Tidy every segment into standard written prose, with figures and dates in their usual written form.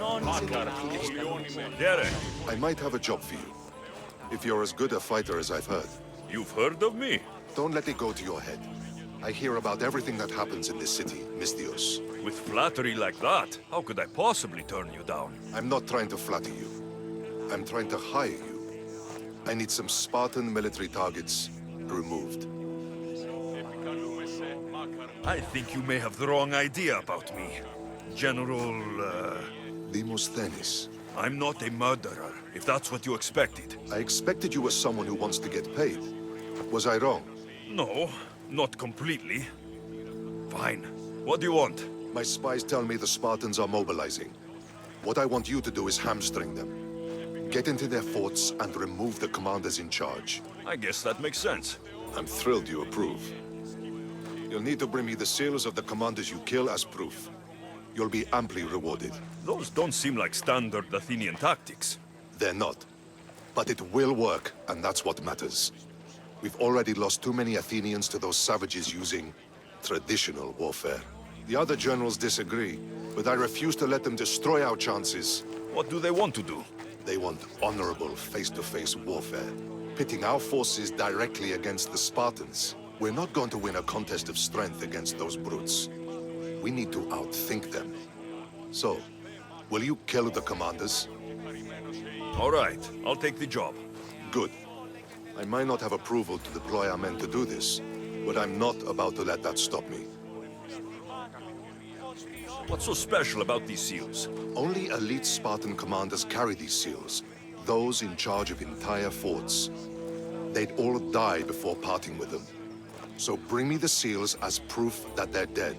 I might have a job for you. If you're as good a fighter as I've heard. You've heard of me? Don't let it go to your head. I hear about everything that happens in this city, Mystios. With flattery like that, how could I possibly turn you down? I'm not trying to flatter you. I'm trying to hire you. I need some Spartan military targets removed. I think you may have the wrong idea about me. General, Demosthenes. I'm not a murderer, if that's what you expected. I expected you were someone who wants to get paid. Was I wrong? No, not completely. Fine. What do you want? My spies tell me the Spartans are mobilizing. What I want you to do is hamstring them. Get into their forts and remove the commanders in charge. I guess that makes sense. I'm thrilled you approve. You'll need to bring me the seals of the commanders you kill as proof. You'll be amply rewarded. Those don't seem like standard Athenian tactics. They're not. But it will work, and that's what matters. We've already lost too many Athenians to those savages using traditional warfare. The other generals disagree, but I refuse to let them destroy our chances. What do they want to do? They want honorable face-to-face warfare, pitting our forces directly against the Spartans. We're not going to win a contest of strength against those brutes. We need to outthink them. So, will you kill the commanders? All right, I'll take the job. Good. I might not have approval to deploy our men to do this, but I'm not about to let that stop me. What's so special about these seals? Only elite Spartan commanders carry these seals, those in charge of entire forts. They'd all die before parting with them. So bring me the seals as proof that they're dead.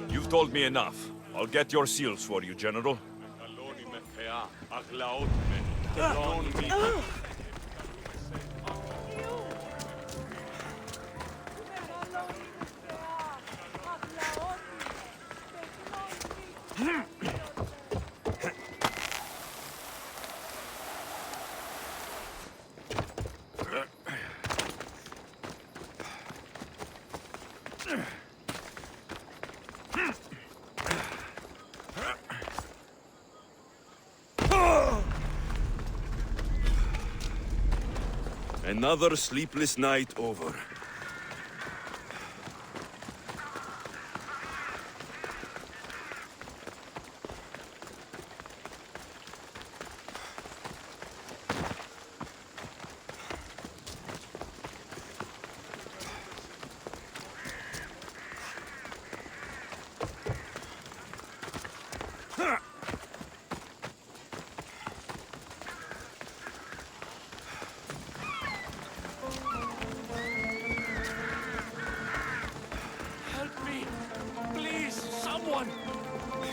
You've told me enough. I'll get your seals for you, General. Another sleepless night over.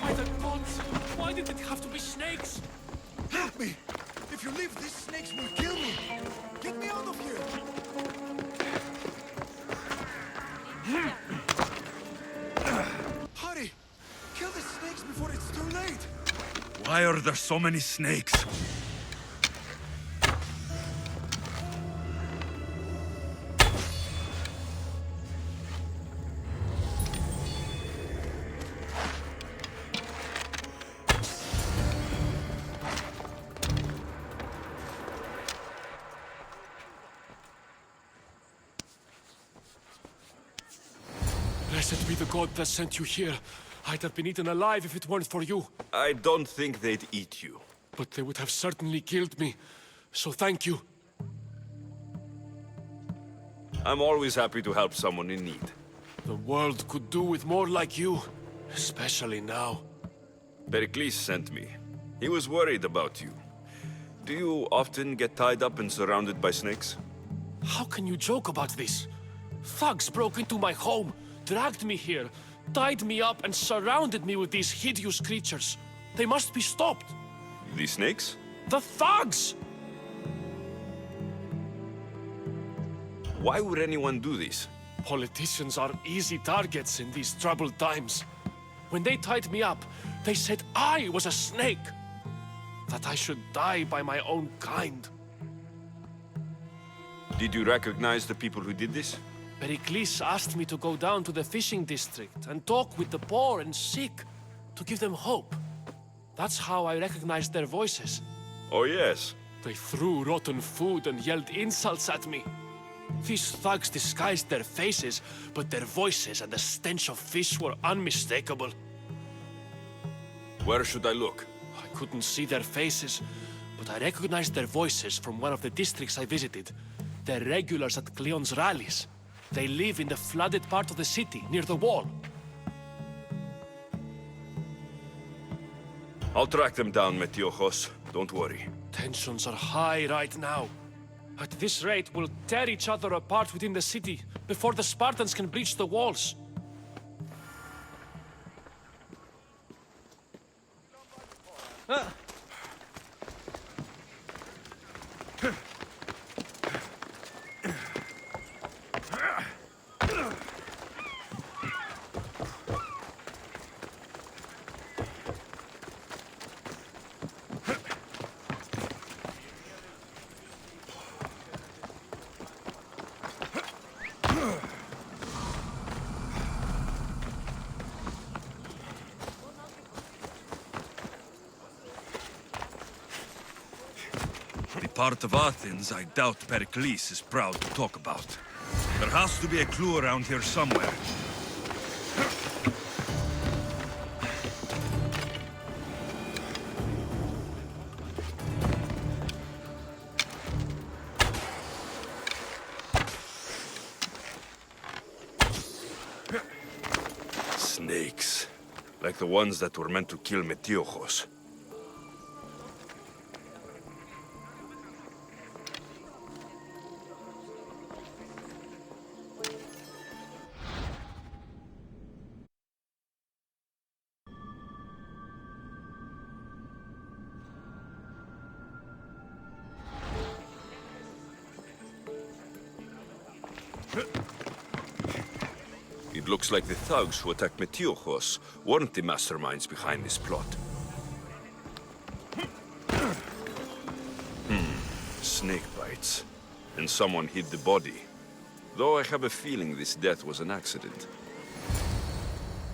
By the gods! Why did it have to be snakes? Help me! If you leave, these snakes will kill me! Get me out of here! Hurry! Kill the snakes before it's too late! Why are there so many snakes? Blessed be the god that sent you here. I'd have been eaten alive if it weren't for you. I don't think they'd eat you. But they would have certainly killed me. So thank you. I'm always happy to help someone in need. The world could do with more like you. Especially now. Pericles sent me. He was worried about you. Do you often get tied up and surrounded by snakes? How can you joke about this? Thugs broke into my home, dragged me here, tied me up and surrounded me with these hideous creatures. They must be stopped. The snakes? The thugs! Why would anyone do this? Politicians are easy targets in these troubled times. When they tied me up, they said I was a snake. That I should die by my own kind. Did you recognize the people who did this? Pericles asked me to go down to the fishing district and talk with the poor and sick, to give them hope. That's how I recognized their voices. Oh yes. They threw rotten food and yelled insults at me. These thugs disguised their faces, but their voices and the stench of fish were unmistakable. Where should I look? I couldn't see their faces, but I recognized their voices from one of the districts I visited. They're regulars at Cleon's rallies. They live in the flooded part of the city, near the wall. I'll track them down, Metiojos. Don't worry. Tensions are high right now. At this rate, we'll tear each other apart within the city before the Spartans can breach the walls. The part of Athens I doubt Pericles is proud to talk about. There has to be a clue around here somewhere. Snakes. Like the ones that were meant to kill Metiojos. It looks like the thugs who attacked Metiojos weren't the masterminds behind this plot. Snake bites. And someone hid the body. Though I have a feeling this death was an accident.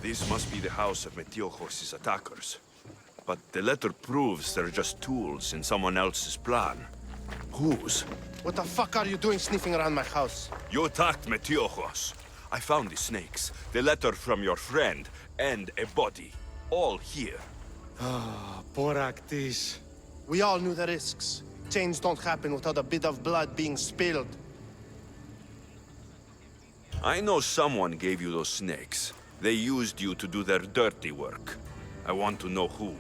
This must be the house of Metiojos' attackers. But the letter proves they're just tools in someone else's plan. Whose? What the fuck are you doing sniffing around my house? You attacked Metiojos. I found the snakes, the letter from your friend, and a body. All here. Poor Actis. We all knew the risks. Change don't happen without a bit of blood being spilled. I know someone gave you those snakes. They used you to do their dirty work. I want to know who.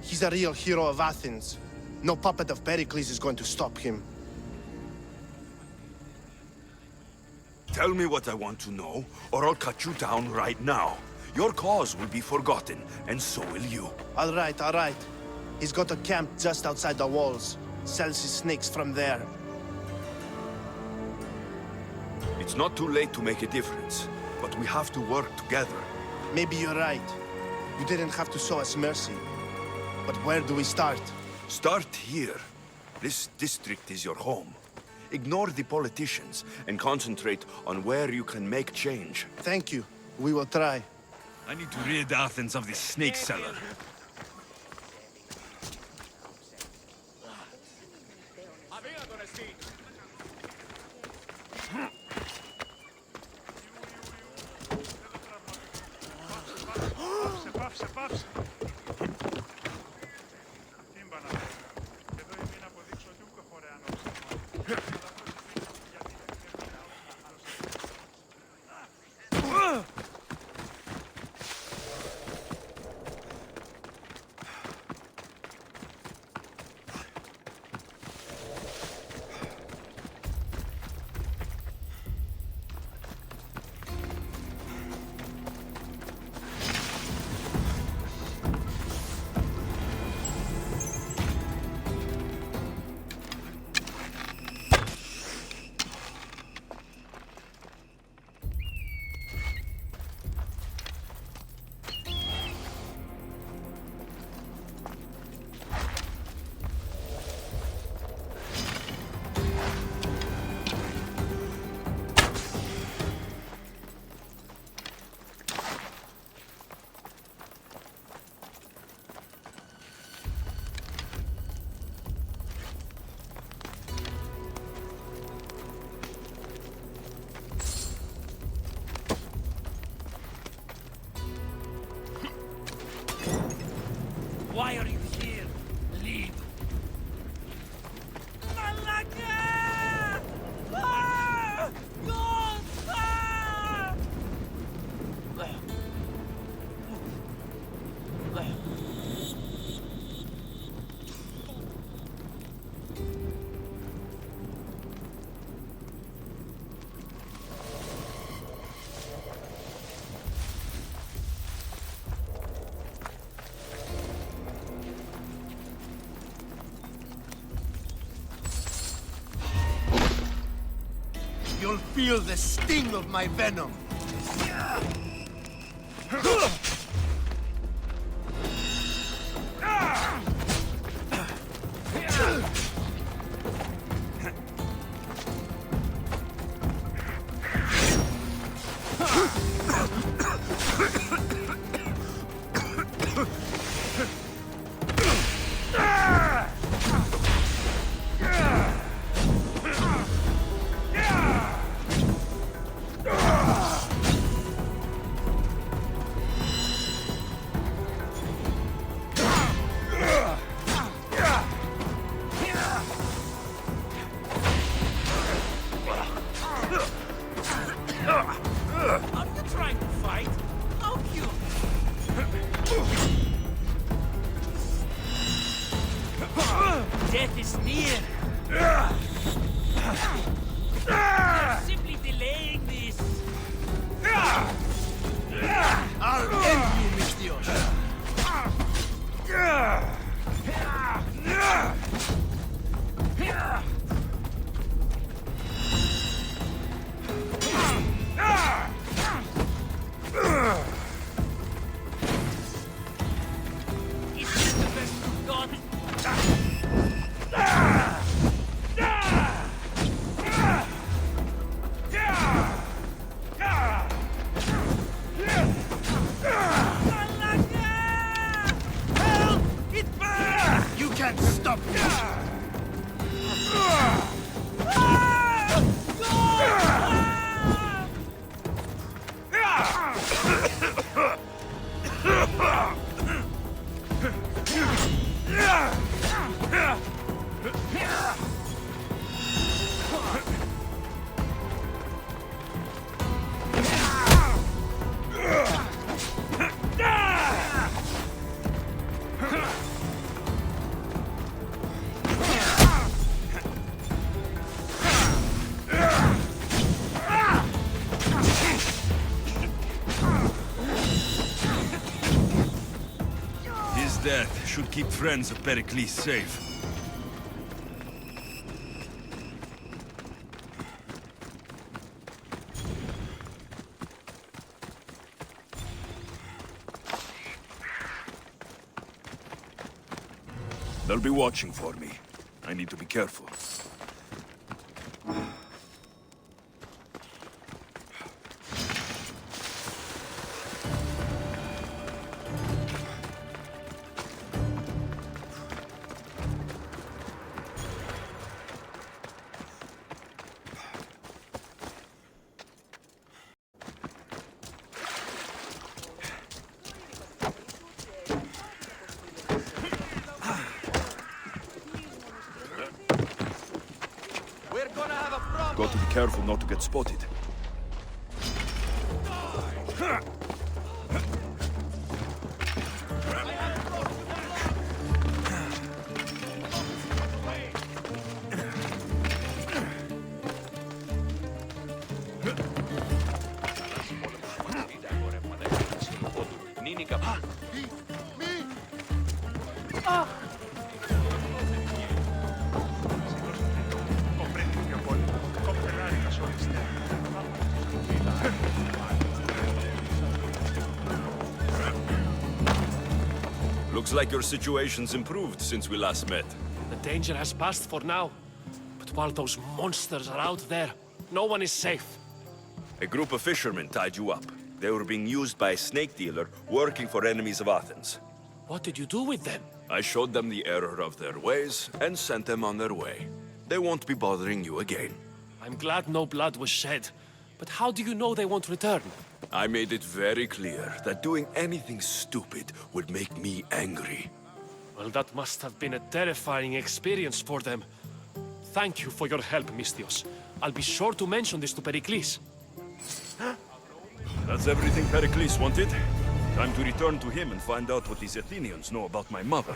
He's a real hero of Athens. No puppet of Pericles is going to stop him. Tell me what I want to know, or I'll cut you down right now. Your cause will be forgotten, and so will you. All right. He's got a camp just outside the walls. Sells his snakes from there. It's not too late to make a difference, but we have to work together. Maybe you're right. You didn't have to show us mercy. But where do we start? Start here. This district is your home. Ignore the politicians and concentrate on where you can make change. Thank you. We will try. I need to rid Athens of this snake seller. You'll feel the sting of my venom. Are you trying to fight? How cute! Death is near! You're simply delaying this! I'll end you, Misthios. Is this the best you've got? Help! It burns! You can't stop me. His death should keep friends of Pericles safe. They'll be watching for me. I need to be careful. Got to be careful not to get spotted. Looks like your situation's improved since we last met. The danger has passed for now. But while those monsters are out there, no one is safe. A group of fishermen tied you up. They were being used by a snake dealer working for enemies of Athens. What did you do with them? I showed them the error of their ways and sent them on their way. They won't be bothering you again. I'm glad no blood was shed. But how do you know they won't return? I made it very clear that doing anything stupid would make me angry. Well, that must have been a terrifying experience for them. Thank you for your help, Misthios. I'll be sure to mention this to Pericles. That's everything Pericles wanted. Time to return to him and find out what these Athenians know about my mother.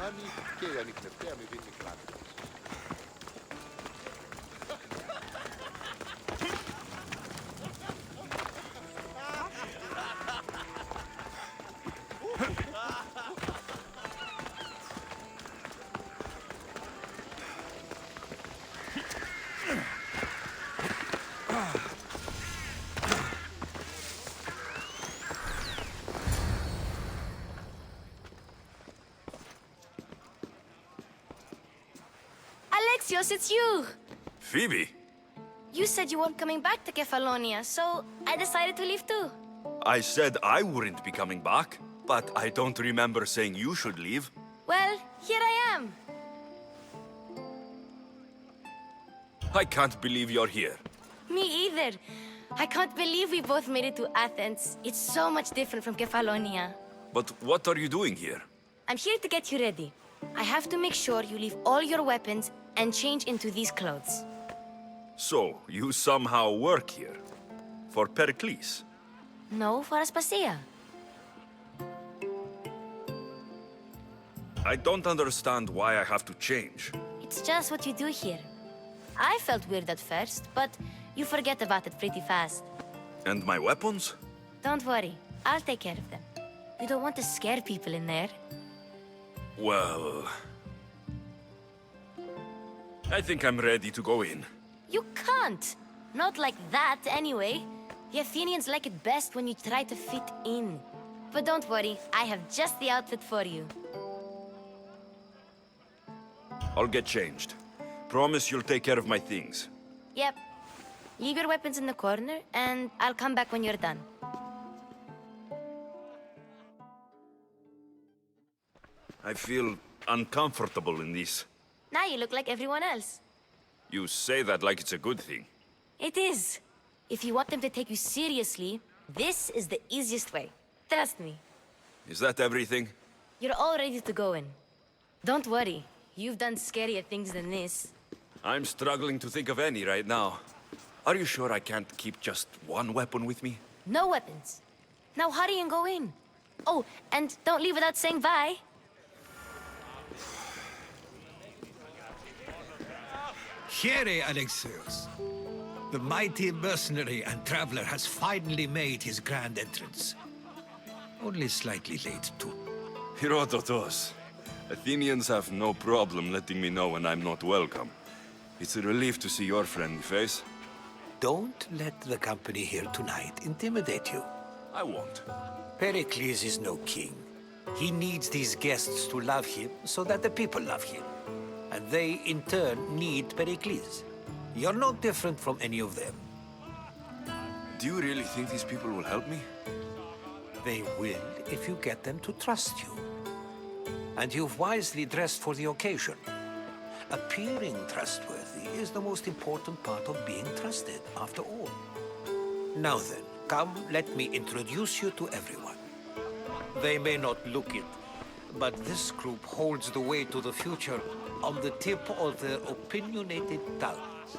δυνάμει και η ανιχνευτέα αμοιβή νυχλάνετος. Alexios, it's you! Phoebe! You said you weren't coming back to Kefalonia, so I decided to leave too. I said I wouldn't be coming back, but I don't remember saying you should leave. Well, here I am. I can't believe you're here. Me either. I can't believe we both made it to Athens. It's so much different from Kefalonia. But what are you doing here? I'm here to get you ready. I have to make sure you leave all your weapons and change into these clothes. So, you somehow work here? For Pericles? No, for Aspasia. I don't understand why I have to change. It's just what you do here. I felt weird at first, but you forget about it pretty fast. And my weapons? Don't worry, I'll take care of them. You don't want to scare people in there. Well... I think I'm ready to go in. You can't! Not like that, anyway. The Athenians like it best when you try to fit in. But don't worry, I have just the outfit for you. I'll get changed. Promise you'll take care of my things. Yep. Leave your weapons in the corner, and I'll come back when you're done. I feel uncomfortable in this. Now you look like everyone else. You say that like it's a good thing. It is. If you want them to take you seriously, this is the easiest way. Trust me. Is that everything? You're all ready to go in. Don't worry. You've done scarier things than this. I'm struggling to think of any right now. Are you sure I can't keep just one weapon with me? No weapons. Now hurry and go in. Oh, and don't leave without saying bye. Here, Alexios. The mighty mercenary and traveler has finally made his grand entrance. Only slightly late, too. Herodotos. Athenians have no problem letting me know when I'm not welcome. It's a relief to see your friendly face. Don't let the company here tonight intimidate you. I won't. Pericles is no king. He needs these guests to love him so that the people love him. And they, in turn, need Pericles. You're no different from any of them. Do you really think these people will help me? They will if you get them to trust you. And you've wisely dressed for the occasion. Appearing trustworthy is the most important part of being trusted, after all. Now then, come, let me introduce you to everyone. They may not look it, but this group holds the way to the future on the tip of their opinionated tongues.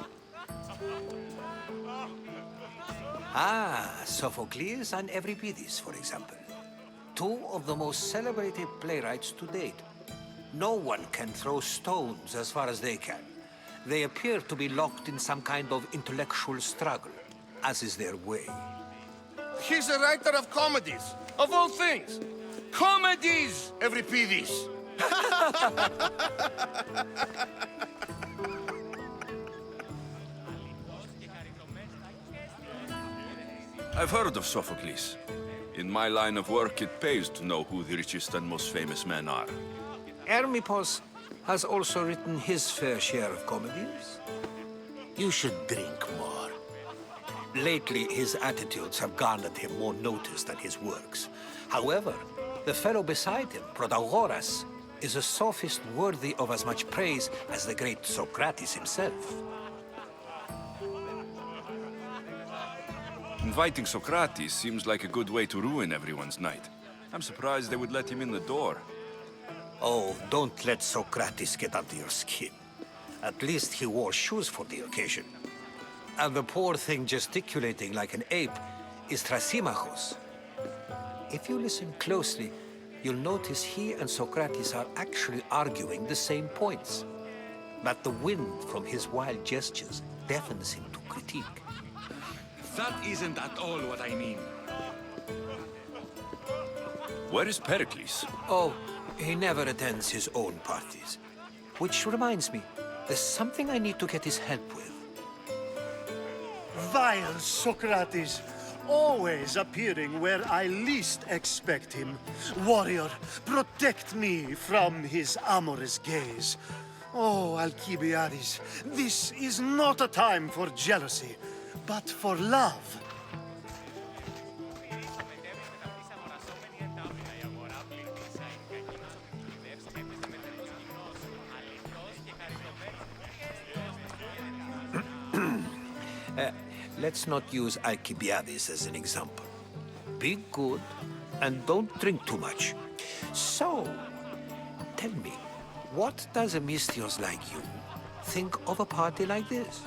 Ah, Sophocles and Euripides, for example. Two of the most celebrated playwrights to date. No one can throw stones as far as they can. They appear to be locked in some kind of intellectual struggle, as is their way. He's a writer of comedies, of all things. Comedies, Euripides. I've heard of Sophocles. In my line of work, it pays to know who the richest and most famous men are. Hermippos has also written his fair share of comedies. You should drink more. Lately, his attitudes have garnered him more notice than his works. However, the fellow beside him, Protagoras, is a sophist worthy of as much praise as the great Socrates himself. Inviting Socrates seems like a good way to ruin everyone's night. I'm surprised they would let him in the door. Oh, don't let Socrates get under your skin. At least he wore shoes for the occasion. And the poor thing gesticulating like an ape is Thrasymachos. If you listen closely, you'll notice he and Socrates are actually arguing the same points. But the wind from his wild gestures deafens him to critique. That isn't at all what I mean. Where is Pericles? Oh, he never attends his own parties. Which reminds me, there's something I need to get his help with. Vile Socrates, always appearing where I least expect him. Warrior, protect me from his amorous gaze. Oh, Alcibiades, this is not a time for jealousy, but for love. Let's not use Alcibiades as an example. Be good and don't drink too much. So, tell me, what does a Mystios like you think of a party like this?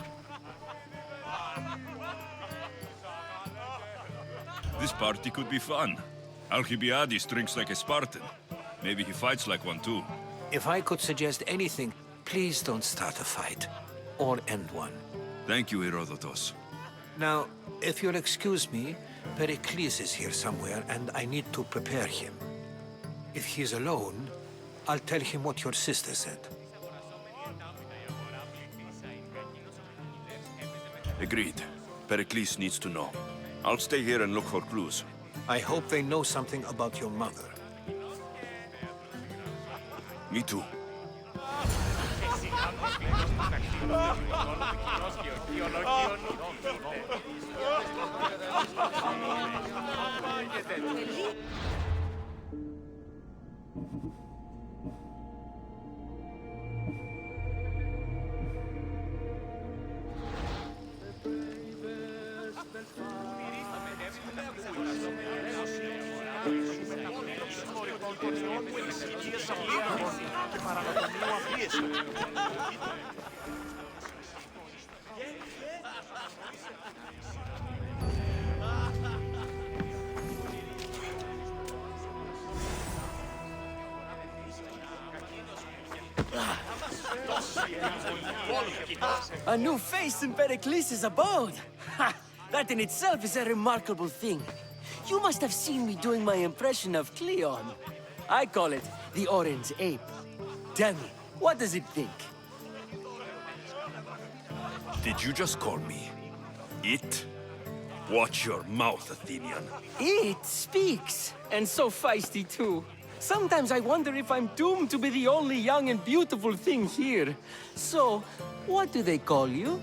This party could be fun. Alcibiades drinks like a Spartan. Maybe he fights like one too. If I could suggest anything, please don't start a fight. Or end one. Thank you, Herodotus. Now, if you'll excuse me, Pericles is here somewhere, and I need to prepare him. If he's alone, I'll tell him what your sister said. Agreed. Pericles needs to know. I'll stay here and look for clues. I hope they know something about your mother. Me too. A new face in Pericles' abode! Ha! That in itself is a remarkable thing. You must have seen me doing my impression of Cleon. I call it the Orange Ape. Tell me, what does it think? Did you just call me it? Watch your mouth, Athenian. It speaks, and so feisty too. Sometimes I wonder if I'm doomed to be the only young and beautiful thing here. So, what do they call you?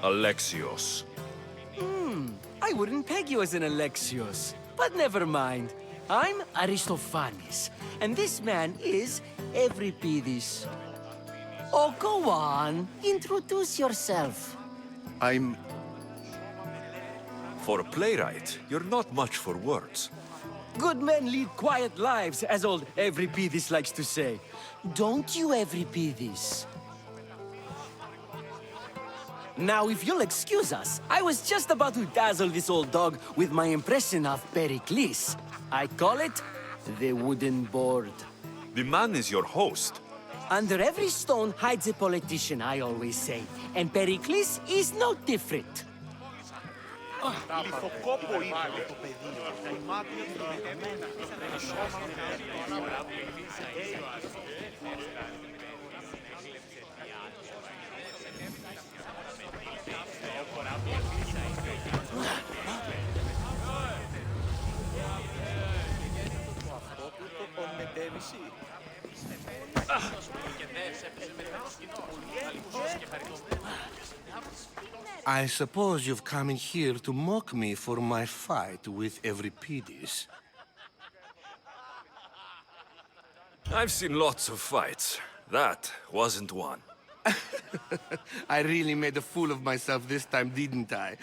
Alexios. I wouldn't peg you as an Alexios. But never mind. I'm Aristophanes, and this man is Euripides. Oh, go on. Introduce yourself. I'm... For a playwright, you're not much for words. Good men lead quiet lives, as old Euripides likes to say. Don't you, Euripides? Now, if you'll excuse us, I was just about to dazzle this old dog with my impression of Pericles. I call it the wooden board. The man is your host. Under every stone hides a politician, I always say. And Pericles is no different. I suppose you've come in here to mock me for my fight with Euripides. I've seen lots of fights. That wasn't one. I really made a fool of myself this time, didn't I?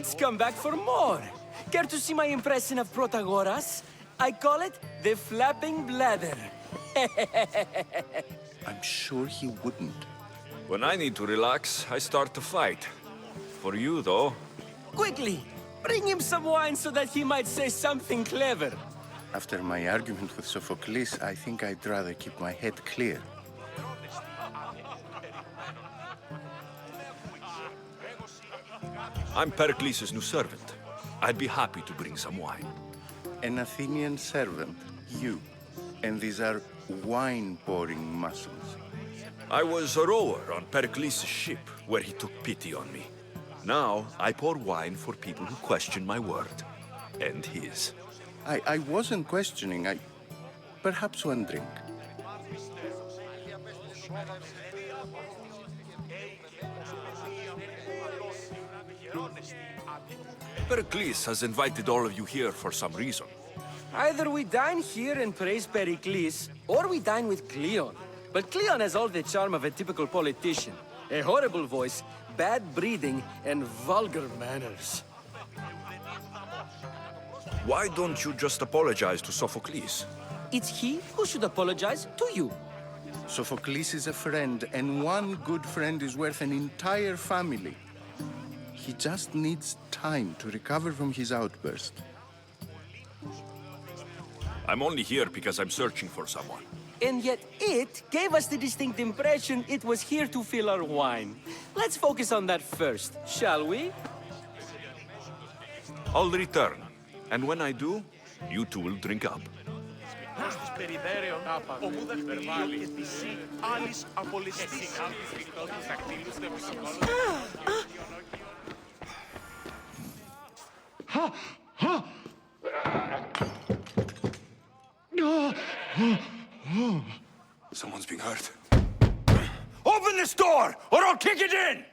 It's come back for more. Care to see my impression of Protagoras? I call it the flapping bladder. I'm sure he wouldn't. When I need to relax, I start to fight. For you, though. Quickly, bring him some wine so that he might say something clever. After my argument with Sophocles, I think I'd rather keep my head clear. I'm Pericles' new servant. I'd be happy to bring some wine. An Athenian servant, you. And these are wine-pouring muscles. I was a rower on Pericles' ship, where he took pity on me. Now, I pour wine for people who question my word. And his. I wasn't questioning, Perhaps one drink. Pericles has invited all of you here for some reason. Either we dine here and praise Pericles, or we dine with Cleon. But Cleon has all the charm of a typical politician. A horrible voice, bad breeding, and vulgar manners. Why don't you just apologize to Sophocles? It's he who should apologize to you. Sophocles is a friend, and one good friend is worth an entire family. He just needs time to recover from his outburst. I'm only here because I'm searching for someone. And yet it gave us the distinct impression it was here to fill our wine. Let's focus on that first, shall we? I'll return. And when I do, you two will drink up. Someone's being hurt. Open this door, or I'll kick it in!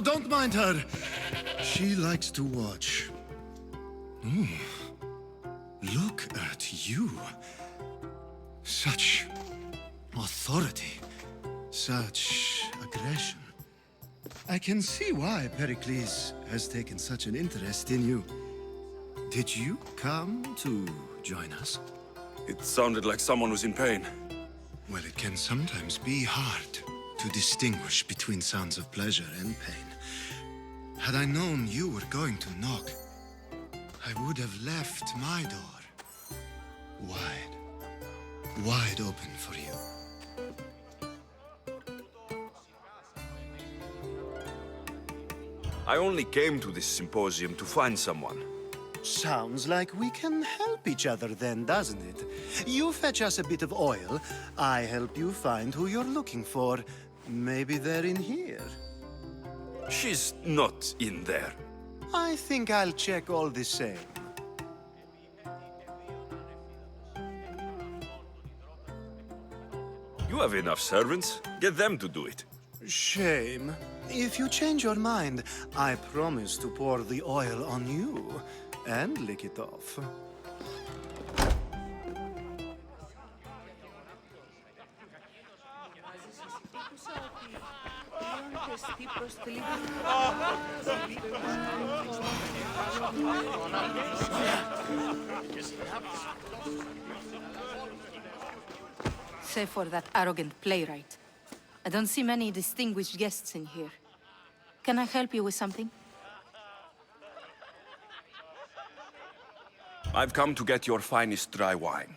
Don't mind her. She likes to watch. Look at you. Such authority. Such aggression. I can see why Pericles has taken such an interest in you. Did you come to join us? It sounded like someone was in pain. Well, it can sometimes be hard to distinguish between sounds of pleasure and pain. Had I known you were going to knock, I would have left my door wide open for you. I only came to this symposium to find someone. Sounds like we can help each other then, doesn't it? You fetch us a bit of oil, I help you find who you're looking for. Maybe they're in here. She's not in there. I think I'll check all the same. You have enough servants. Get them to do it. Shame. If you change your mind, I promise to pour the oil on you and lick it off. Save for that arrogant playwright. I don't see many distinguished guests in here. Can I help you with something? I've come to get your finest dry wine.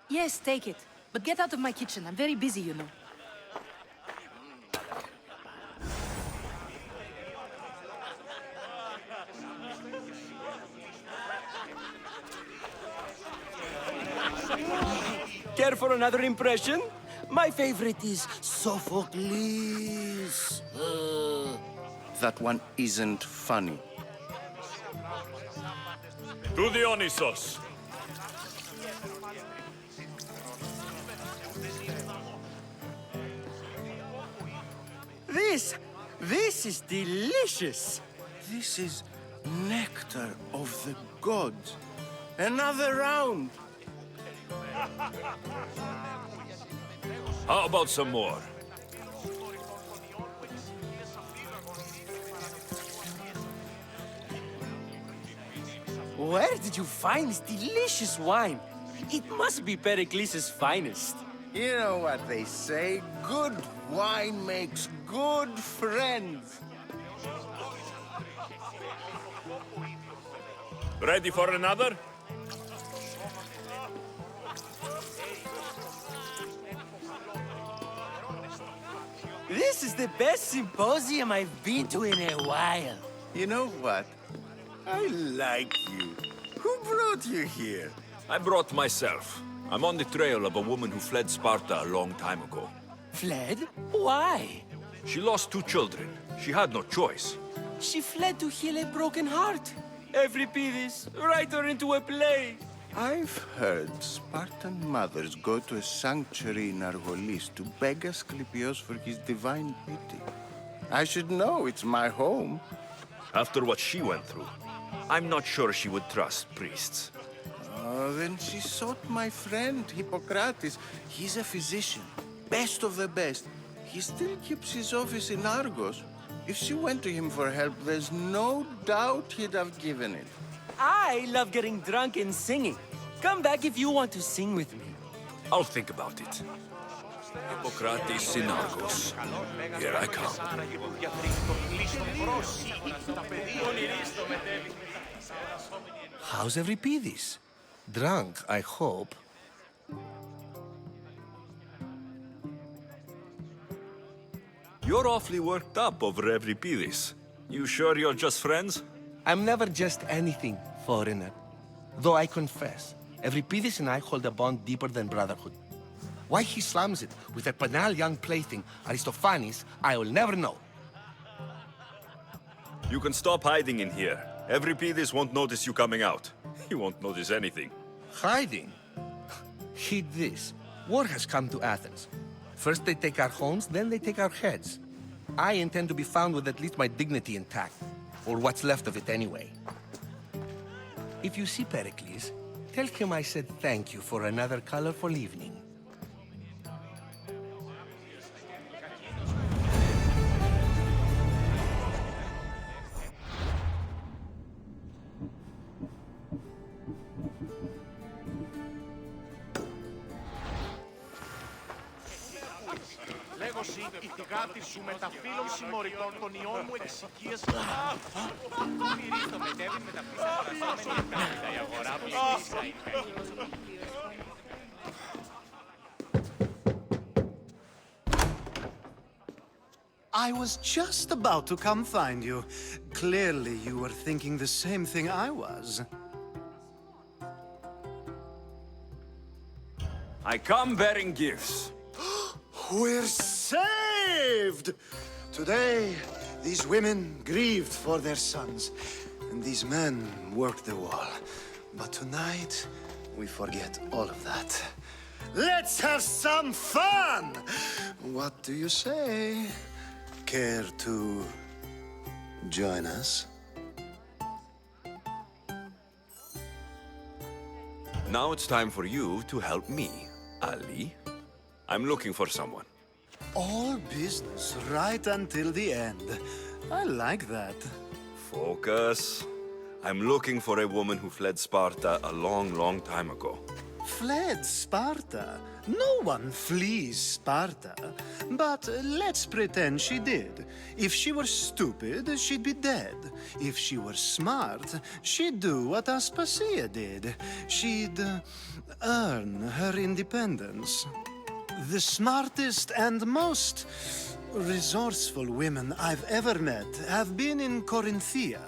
Yes, take it. But get out of my kitchen. I'm very busy, you know. Care for another impression? My favorite is Sophocles. That one isn't funny. To Dionysos. This is delicious. This is nectar of the gods. Another round. How about some more? Where did you find this delicious wine? It must be Pericles' finest. You know what they say, good wine makes good friends. Ready for another? This is the best symposium I've been to in a while. You know what? I like you. Who brought you here? I brought myself. I'm on the trail of a woman who fled Sparta a long time ago. Fled? Why? She lost 2 children. She had no choice. She fled to heal a broken heart. Euripides, write her into a play. I've heard Spartan mothers go to a sanctuary in Argolis to beg Asclepios for his divine pity. I should know, it's my home. After what she went through, I'm not sure she would trust priests. Oh, then she sought my friend, Hippocrates. He's a physician, best of the best. He still keeps his office in Argos. If she went to him for help, there's no doubt he'd have given it. I love getting drunk and singing. Come back if you want to sing with me. I'll think about it. Hippocrates in Argos. Here I come. How's Euripides? Drunk, I hope. You're awfully worked up over Euripides. You sure you're just friends? I'm never just anything, foreigner. Though I confess, Euripides and I hold a bond deeper than brotherhood. Why he slams it with a banal young plaything, Aristophanes, I will never know. You can stop hiding in here. Euripides won't notice you coming out. He won't notice anything. Hiding? Heed this. War has come to Athens. First they take our homes, then they take our heads. I intend to be found with at least my dignity intact. Or what's left of it anyway. If you see Pericles, tell him I said thank you for another colorful evening. Η θυγάτη σου με τα φύλλων συμμοριτών των ιών μου εξοικίες... Μυρίστο μετέβη με τα πίσα παρασόμενη επένδυτα η αγορά που I was just about to come find you. Clearly you were thinking the same thing I was. I come bearing gifts. We're saved! Today, these women grieved for their sons, and these men worked the wall. But tonight, we forget all of that. Let's have some fun! What do you say? Care to join us? Now it's time for you to help me, Ali. I'm looking for someone. All business right until the end. I like that. Focus. I'm looking for a woman who fled Sparta a long, long time ago. Fled Sparta? No one flees Sparta. But let's pretend she did. If she were stupid, she'd be dead. If she were smart, she'd do what Aspasia did. She'd earn her independence. The smartest and most resourceful women I've ever met have been in Corinthia.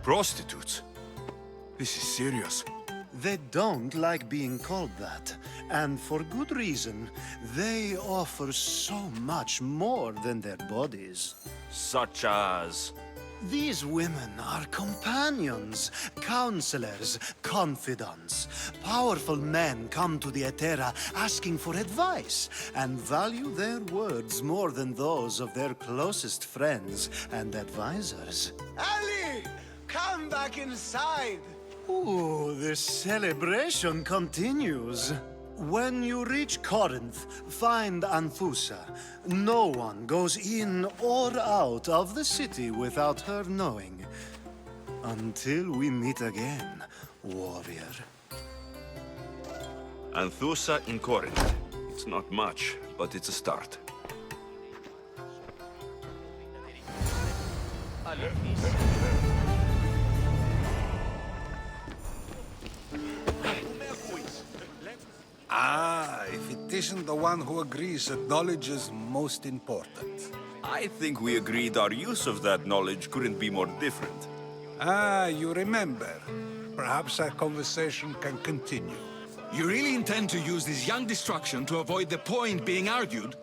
Prostitutes? This is serious. They don't like being called that, and for good reason. They offer so much more than their bodies. Such as... These women are companions, counselors, confidants. Powerful men come to the Etera asking for advice and value their words more than those of their closest friends and advisors. Ali! Come back inside! Ooh, the celebration continues. When you reach Corinth, find Anthusa. No one goes in or out of the city without her knowing. Until we meet again, warrior. Anthusa in Corinth. It's not much, but it's a start. Ah, if it isn't the one who agrees that knowledge is most important. I think we agreed our use of that knowledge couldn't be more different. Ah, you remember. Perhaps our conversation can continue. You really intend to use this young destruction to avoid the point being argued?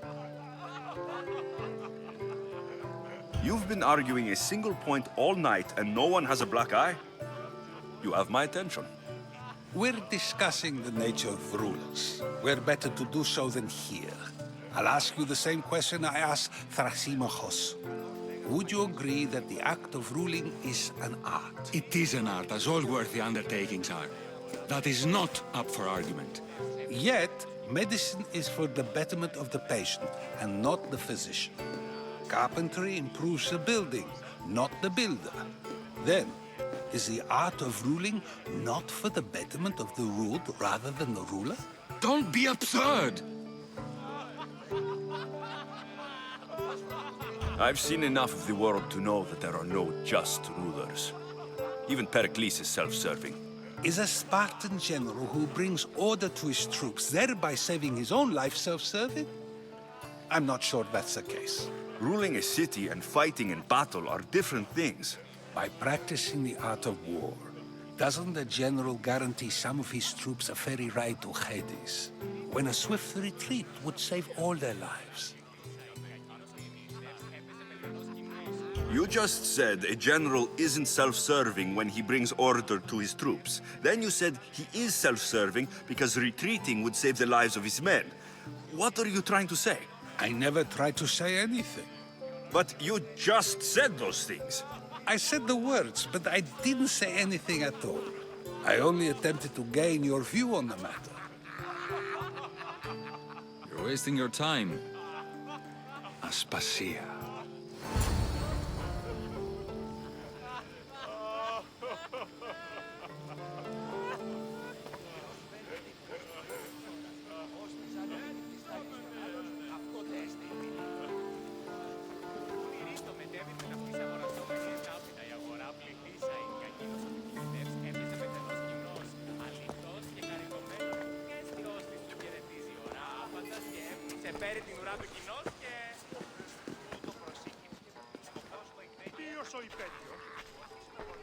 You've been arguing a single point all night and no one has a black eye? You have my attention. We're discussing the nature of rulers. Where better to do so than here? I'll ask you the same question I asked Thrasymachos. Would you agree that the act of ruling is an art? It is an art, as all worthy undertakings are. That is not up for argument. Yet, medicine is for the betterment of the patient and not the physician. Carpentry improves the building, not the builder. Then, is the art of ruling not for the betterment of the ruled rather than the ruler? Don't be absurd! I've seen enough of the world to know that there are no just rulers. Even Pericles is self-serving. Is a Spartan general who brings order to his troops, thereby saving his own life, self-serving? I'm not sure that's the case. Ruling a city and fighting in battle are different things. By practicing the art of war, doesn't the general guarantee some of his troops a ferry ride to Hades, when a swift retreat would save all their lives? You just said a general isn't self-serving when he brings order to his troops. Then you said he is self-serving because retreating would save the lives of his men. What are you trying to say? I never tried to say anything. But you just said those things. I said the words, but I didn't say anything at all. I only attempted to gain your view on the matter. You're wasting your time. Aspasia.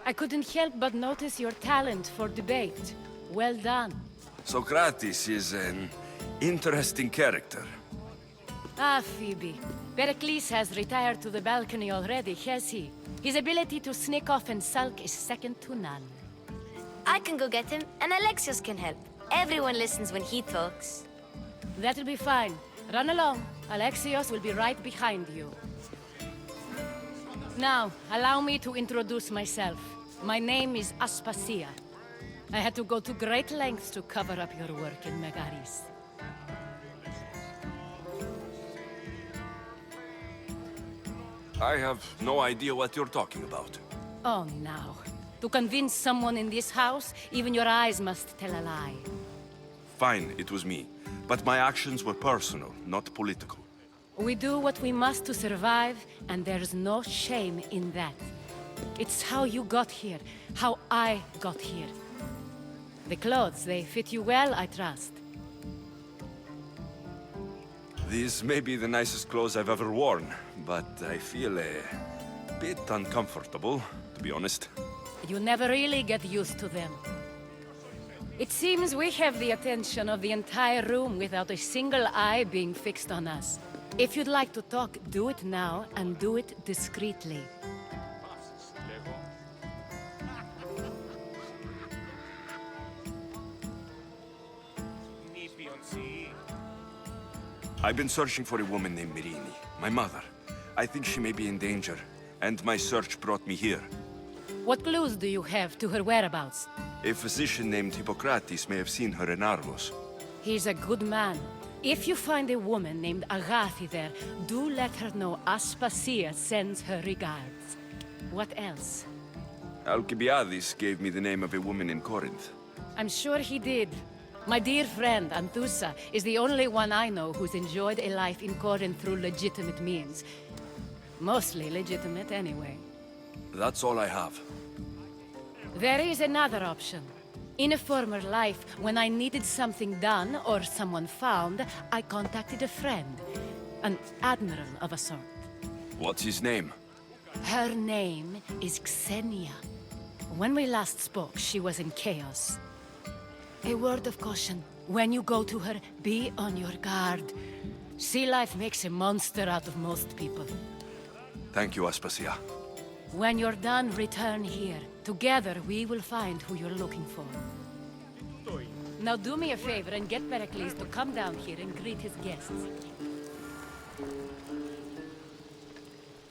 I couldn't help but notice your talent for debate. Well done. Socrates is an interesting character. Ah, Phoebe. Pericles has retired to the balcony already, has he? His ability to sneak off and sulk is second to none. I can go get him, and Alexios can help. Everyone listens when he talks. That'll be fine. Run along. Alexios will be right behind you. Now, allow me to introduce myself. My name is Aspasia. I had to go to great lengths to cover up your work in Megaris. I have no idea what you're talking about. Oh, now. To convince someone in this house, even your eyes must tell a lie. Fine, it was me. But my actions were personal, not political. We do what we must to survive, and there's no shame in that. It's how you got here, how I got here. The clothes, they fit you well, I trust. These may be the nicest clothes I've ever worn, but I feel a bit uncomfortable, to be honest. You never really get used to them. It seems we have the attention of the entire room without a single eye being fixed on us. If you'd like to talk, do it now, and do it discreetly. I've been searching for a woman named Mirini, my mother. I think she may be in danger, and my search brought me here. What clues do you have to her whereabouts? A physician named Hippocrates may have seen her in Argos. He's a good man. If you find a woman named Agathi there, do let her know Aspasia sends her regards. What else? Alcibiades gave me the name of a woman in Corinth. I'm sure he did. My dear friend, Anthusa, is the only one I know who's enjoyed a life in Corinth through legitimate means. Mostly legitimate, anyway. That's all I have. There is another option. In a former life, when I needed something done or someone found, I contacted a friend. An admiral of a sort. What's his name? Her name is Xenia. When we last spoke, she was in chaos. A word of caution. When you go to her, be on your guard. Sea life makes a monster out of most people. Thank you, Aspasia. When you're done, return here. Together, we will find who you're looking for. Now do me a favor and get Pericles to come down here and greet his guests.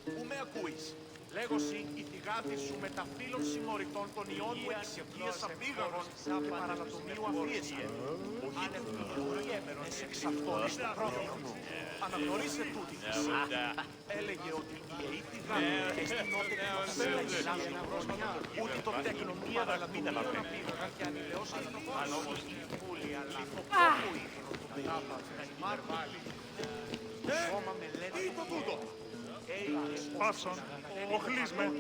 Πού με ακούεις? Λέγωση, η θυγάτη σου με τα φύλλων συμμοριτών των ιών μου εξηγείας απίγαγων και παραλατομίου αφίεσαι. Διέμερος εξ αυτών στο πρόδρομο. Αναγνωρίσε τούτη. Έλεγε ότι η αιή θυγάτη εστινόται εκπροσέλαγε ένα χρονιά. Ούτε το τέκνο μία παραλατομίων απίγαγαν και ανηλαιώσαν το φως. Φούλη, αλλά φοπού ήρθαν. Μάρβαλη. Σώμα με λένε. Τι το τούτο. Πάψον, οχλείς με.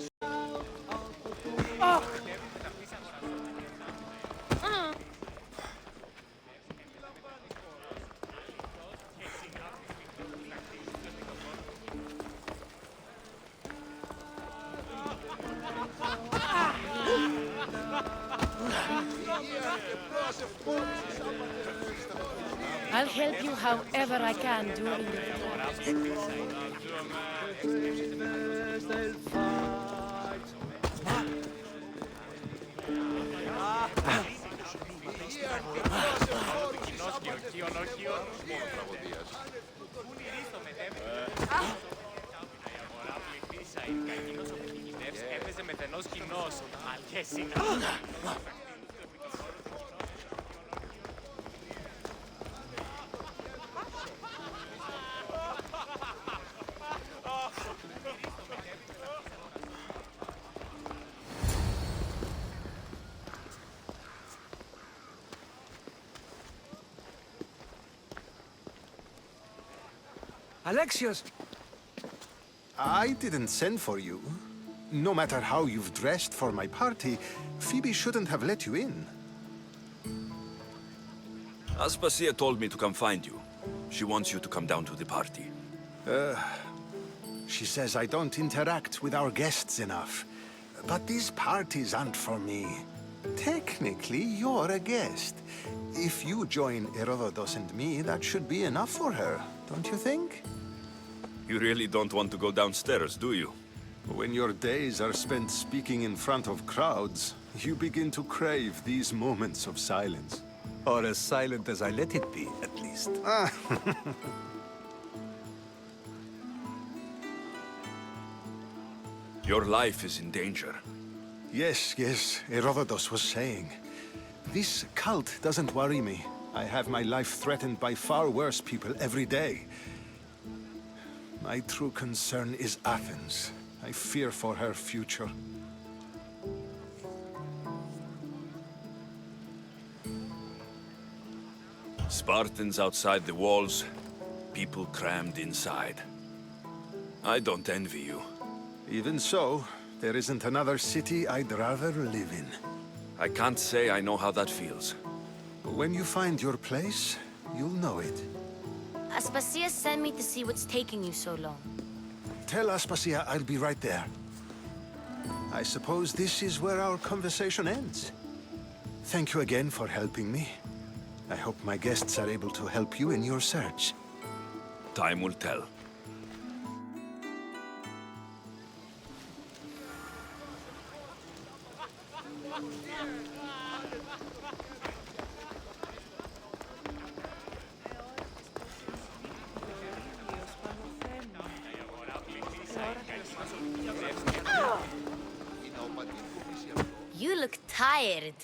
I'll help you however I can during the Έπαιζε μεθενός κοινός. Αλγέσινα. Alexios! I didn't send for you. No matter how you've dressed for my party, Phoebe shouldn't have let you in. Aspasia told me to come find you. She wants you to come down to the party. She says I don't interact with our guests enough. But these parties aren't for me. Technically, you're a guest. If you join Herodotus and me, that should be enough for her, don't you think? You really don't want to go downstairs, do you? When your days are spent speaking in front of crowds, you begin to crave these moments of silence. Or as silent as I let it be, at least. Your life is in danger. Yes, Herodotus was saying. This cult doesn't worry me. I have my life threatened by far worse people every day. My true concern is Athens. I fear for her future. Spartans outside the walls, people crammed inside. I don't envy you. Even so, there isn't another city I'd rather live in. I can't say I know how that feels. When you find your place, you'll know it. Aspasia sent me to see what's taking you so long. Tell Aspasia I'll be right there. I suppose this is where our conversation ends. Thank you again for helping me. I hope my guests are able to help you in your search. Time will tell. You look tired.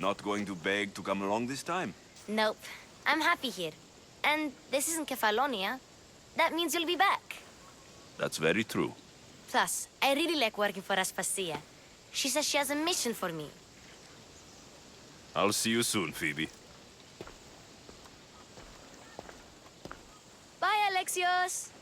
not going to beg to come along this time? Nope. I'm happy here. And this isn't Kefalonia. That means you'll be back. That's very true. Plus, I really like working for Aspasia. She says she has a mission for me. I'll see you soon, Phoebe. Bye, Alexios!